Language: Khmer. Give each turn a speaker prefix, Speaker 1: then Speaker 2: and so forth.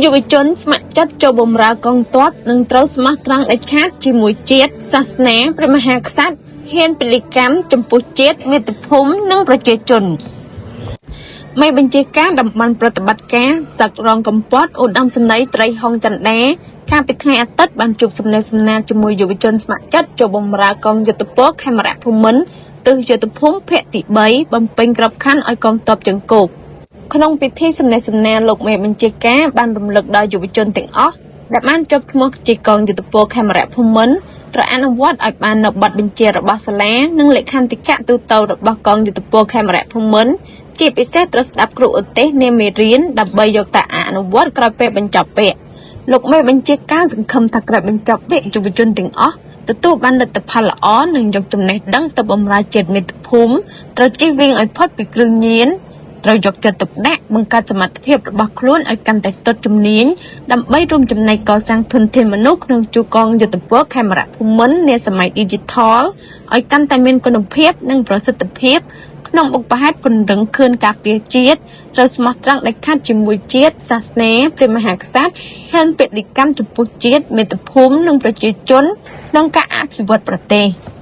Speaker 1: យុវជនស្ម័គ្រចិត្តចូលបម្រើកងទ័ពនិងត្រូវស្មោះត្រង់ដាច់ខាតជាមួយជាតិសាសនាព្រះមហាក្សត្រហ៊ានពលិកម្មចំពោះជាតិមាតុភូមិនិងប្រជាជនមេបញ្ជាការតំបន់ប្រតិបត្តិការសឹករងកម្ពុជាឧត្តមសេនីយ៍ត្រីហុងចន្ទដាកាលពីថ្ងៃអាទិត្យបានជួបសំណេះសំណាលជាមួយយុវជនស្ម័គ្រចិត្តចូលបម្រើកងយុទ្ធពលខេមរៈភូមិន្ទទិសយុទ្ធភូមិភាគទី3បំពេញក្របខ័ណ្ឌឲ្យកងទ័ពជើងគោកក្នុងពិធីសំណេះសំណាលលោកមេបញ្ជាការបានរំលឹកដល់យុវជនទាំងអស់ដែលបានជាប់ឈ្មោះជាកងយុទ្ធពលខេមរៈភូមិន្ទត្រូវអនុវត្តឲ្យបាននូវបទបញ្ជារបស់សាលានិងលក្ខន្តិកៈទូទៅរបស់កងយុទ្ធពលខេមរៈភូមិន្ទជាពិសេសត្រូវស្ដាប់គ្រូឧទ្ទេសនាមេរៀនដើម្បីយកទៅអនុវត្តក្រោយពេលបញ្ចប់វគ្គលោកមេបញ្ជាការសង្ឃឹមថាក្រោយបញ្ចប់វគ្គយុវជនទាំងអស់ទទួលបានលទ្ធផលល្អនិងយកចំណេះដឹងទៅបម្រើជាតិមាតុភូមិត្រូវជៀសវាងឲ្យផុតពីគ្រឿងញៀនត្រូវយកចិត្តទុកដាក់បង្កើតសមត្ថភាពរបស់ខ្លួនឲ្យកាន់តែស្ទាត់ជំនាញដើម្បីរួមចំណែកកសាងធនធានមនុស្សក្នុងជួរកងយុទ្ធពលខេមរៈភូមិន្ទនាសម័យ Digital ឲ្យកាន់តែមានគុណភាពនិងប្រសិទ្ធភាពក្នុងបុព្វហេតុពង្រឹងខឿនការពារជាតិត្រូវស្មោះត្រង់ដាច់ខាតជាមួយជាតិសាសនាព្រះមហាក្សត្រហ៊ានពលិកម្មចំពោះជាតិមាតុភូមិនិងប្រជាជនក្នុងការអភិវឌ្ឍប្រទេស